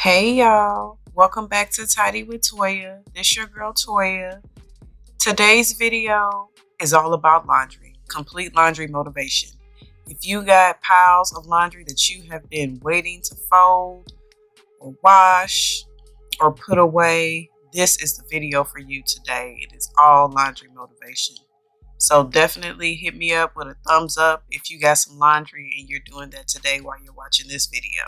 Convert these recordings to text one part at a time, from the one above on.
Hey y'all, welcome back to Tidy with Toya. This your girl Toya. Today's video is all about laundry, complete laundry motivation. If you got piles of laundry that you have been waiting to fold or wash or put away, this is the video for you today. It is all laundry motivation. So definitely hit me up with a thumbs up if you got some laundry and you're doing that today while you're watching this video.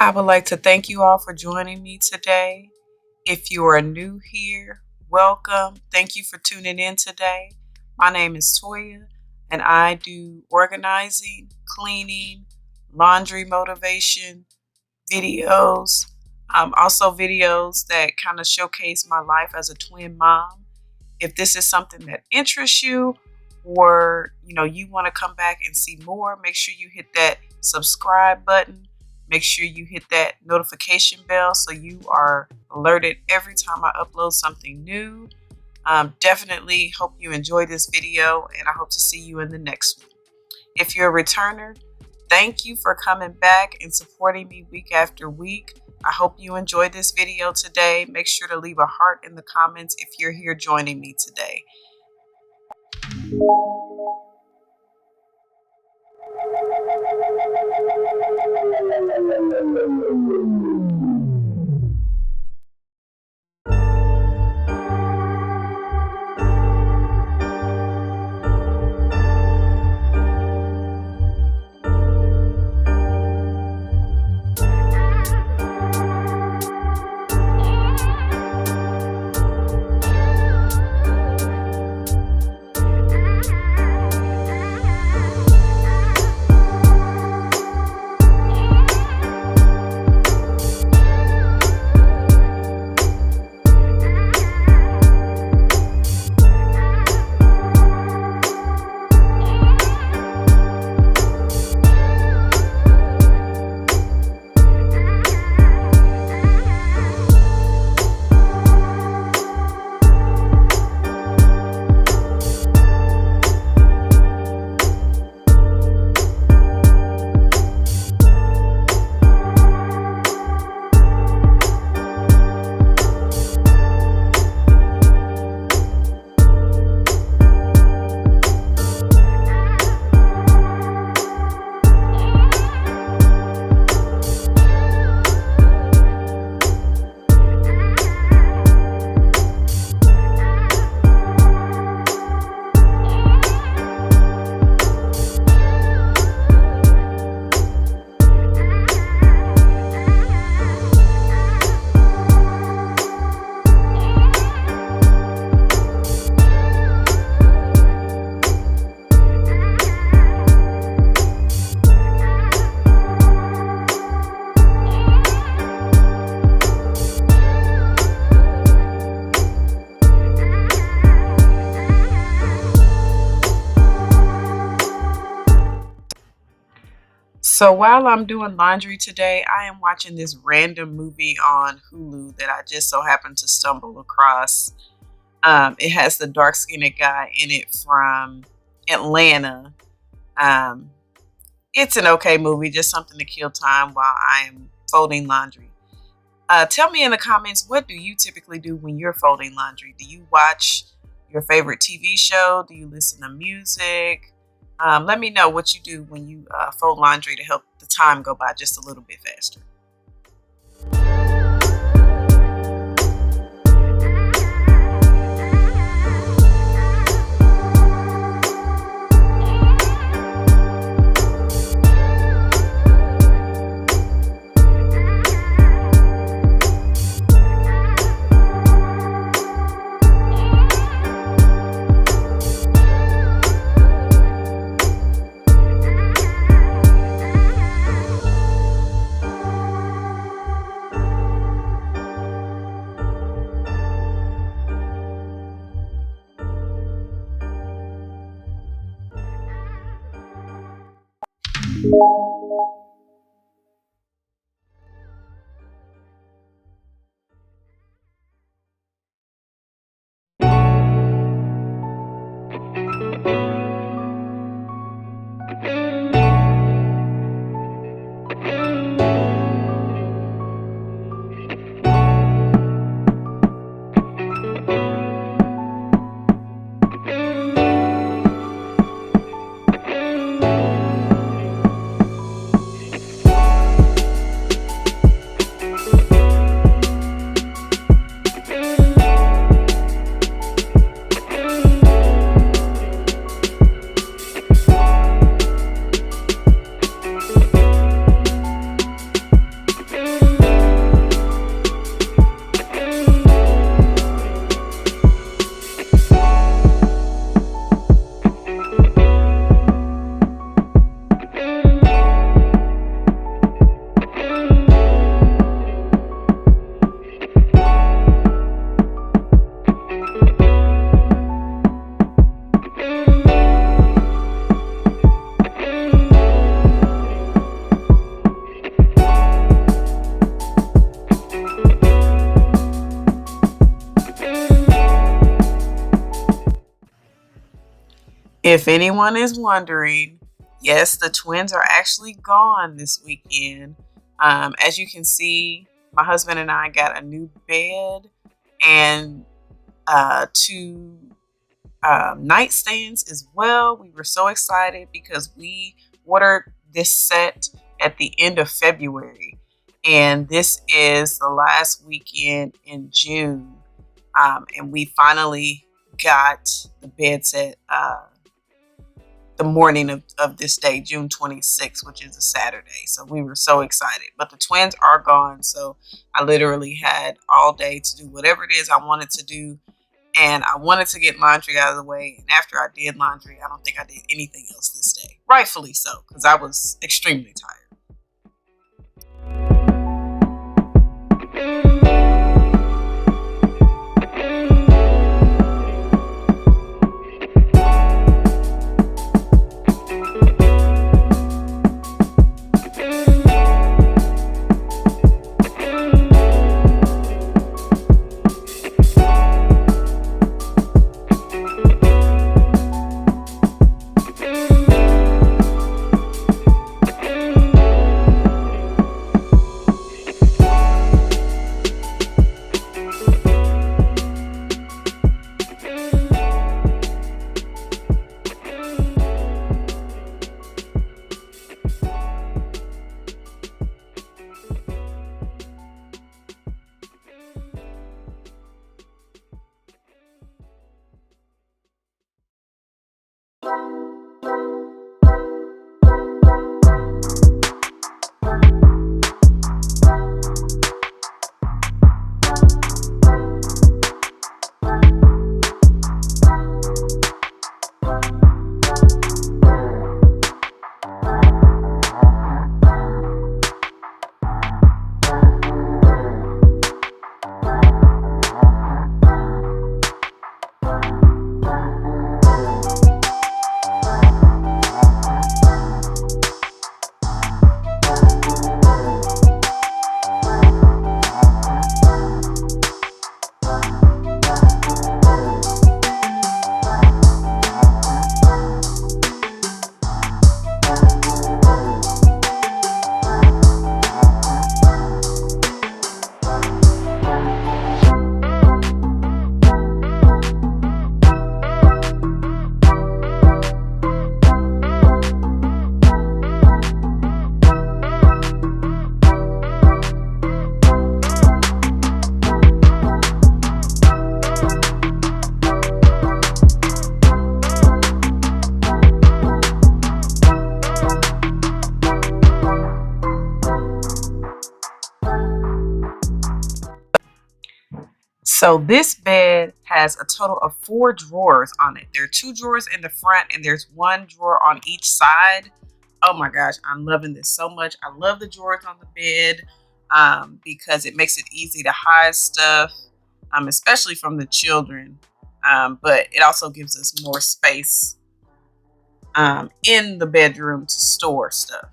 I would like to thank you all for joining me today. If you are new here, welcome. Thank you for tuning in today. My name is Toya, and I do organizing, cleaning, laundry motivation videos, also videos that kind of showcase my life as a twin mom. If this is something that interests you, or you want to come back and see more, make sure you hit that subscribe button. Make sure you hit that notification bell so you are alerted every time I upload something new. Definitely hope you enjoy this video, and I hope to see you in the next one. If you're a returner, thank you for coming back and supporting me week after week. I hope you enjoyed this video today. Make sure to leave a heart in the comments if you're here joining me today. So while I'm doing laundry today, I am watching this random movie on Hulu that I just so happened to stumble across. It has the dark-skinned guy in it from Atlanta. It's an okay movie, just something to kill time while I am folding laundry. Tell me in the comments, what do you typically do when you're folding laundry? Do you watch your favorite TV show? Do you listen to music? Let me know what you do when you fold laundry to help the time go by just a little bit faster. If anyone is wondering, yes, the twins are actually gone this weekend. As you can see, my husband and I got a new bed and two nightstands as well. We were so excited because we ordered this set at the end of February, and this is the last weekend in June. And we finally got the bed set the morning of this day, June 26th, which is a Saturday. So we were so excited. But the twins are gone. So I literally had all day to do whatever it is I wanted to do. And I wanted to get laundry out of the way. And after I did laundry, I don't think I did anything else this day. Rightfully so, because I was extremely tired. So this bed has a total of 4 drawers on it. There are 2 drawers in the front and there's 1 drawer on each side. Oh my gosh, I'm loving this so much. I love the drawers on the bed because it makes it easy to hide stuff, especially from the children. But it also gives us more space in the bedroom to store stuff.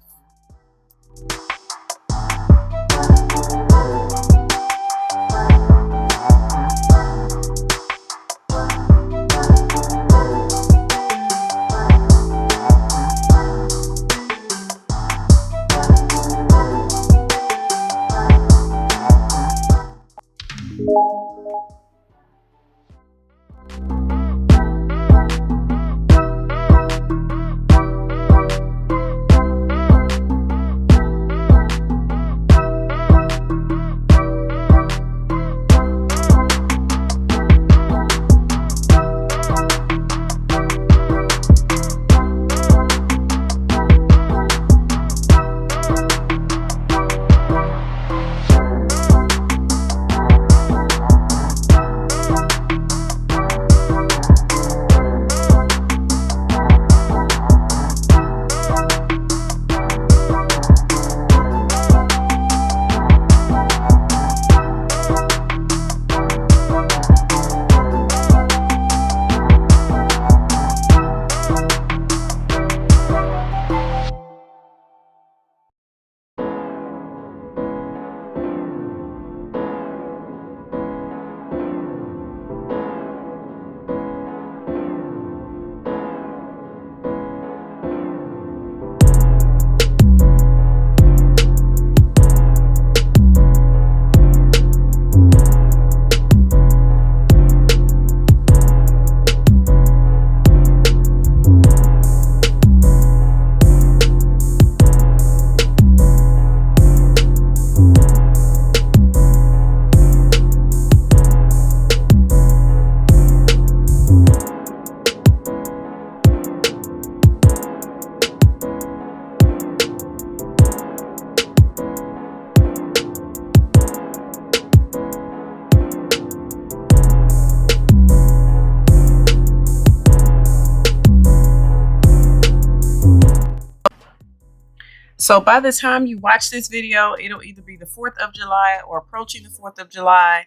So by the time you watch this video, it'll either be the 4th of July or approaching the 4th of July.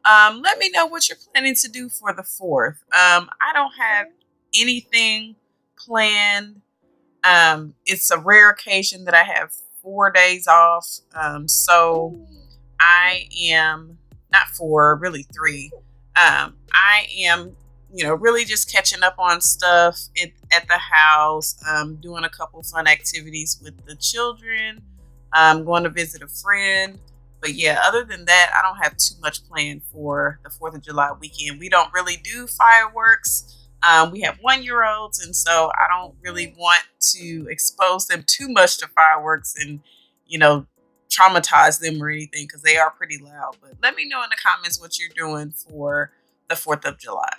Let me know what you're planning to do for the 4th. I don't have anything planned. It's a rare occasion that I have 4 days off. So I am not 4, really 3. I am, really just catching up on stuff at the house, doing a couple fun activities with the children, going to visit a friend. But yeah, other than that, I don't have too much planned for the 4th of July weekend. We don't really do fireworks. We have 1-year-olds, and so I don't really want to expose them too much to fireworks and, traumatize them or anything, because they are pretty loud. But let me know in the comments what you're doing for the 4th of July.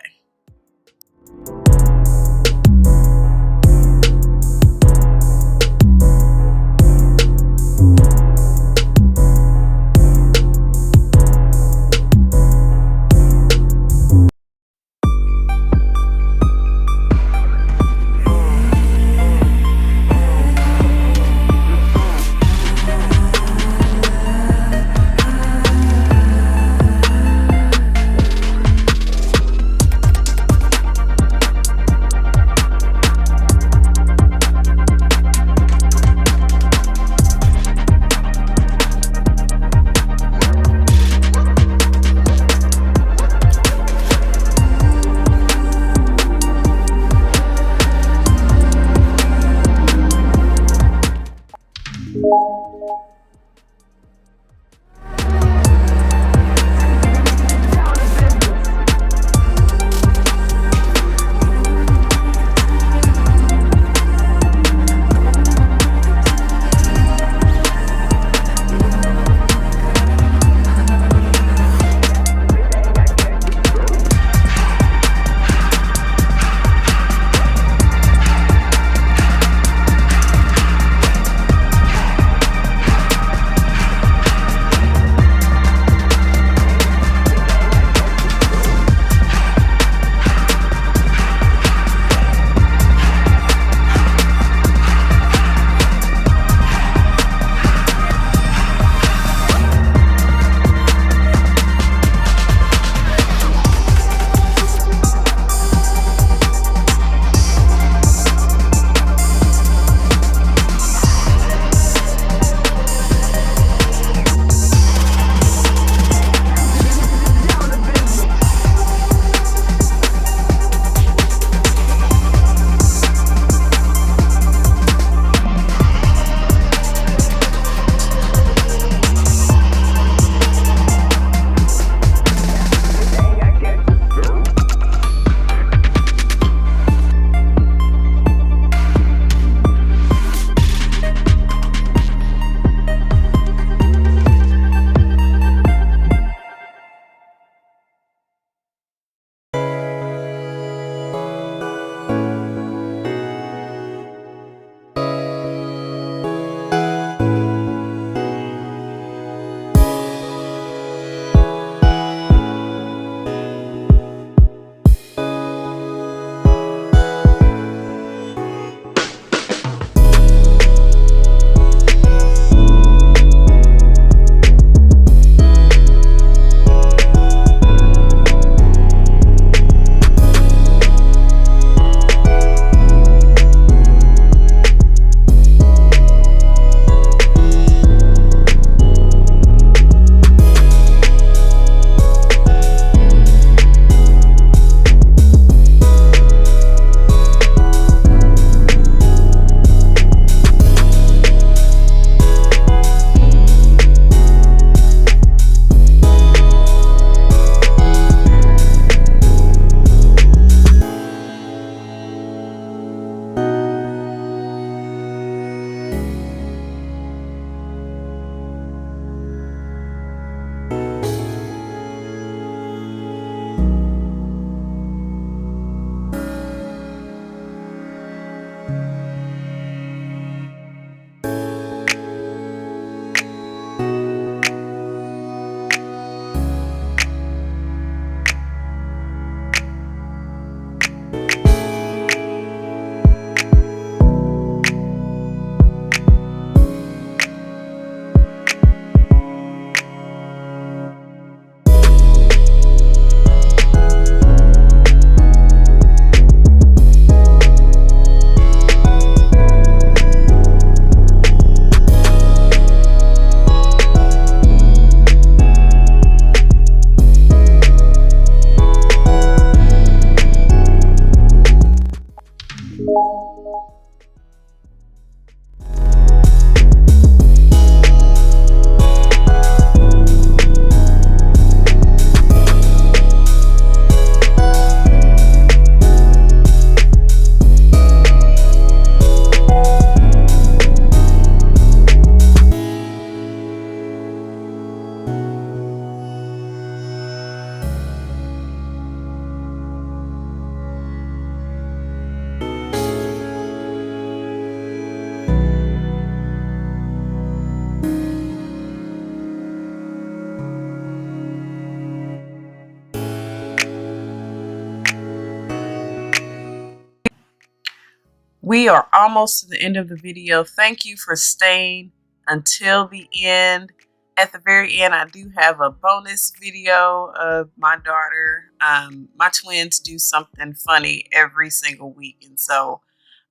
We are almost to the end of the video. Thank you for staying until the end. At the very end, I do have a bonus video of my daughter. My twins do something funny every single week, and so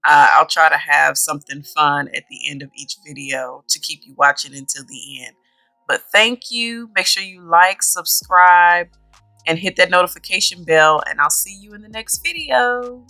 I'll try to have something fun at the end of each video to keep you watching until the end. But thank you. Make sure you like, subscribe, and hit that notification bell, and I'll see you in the next video.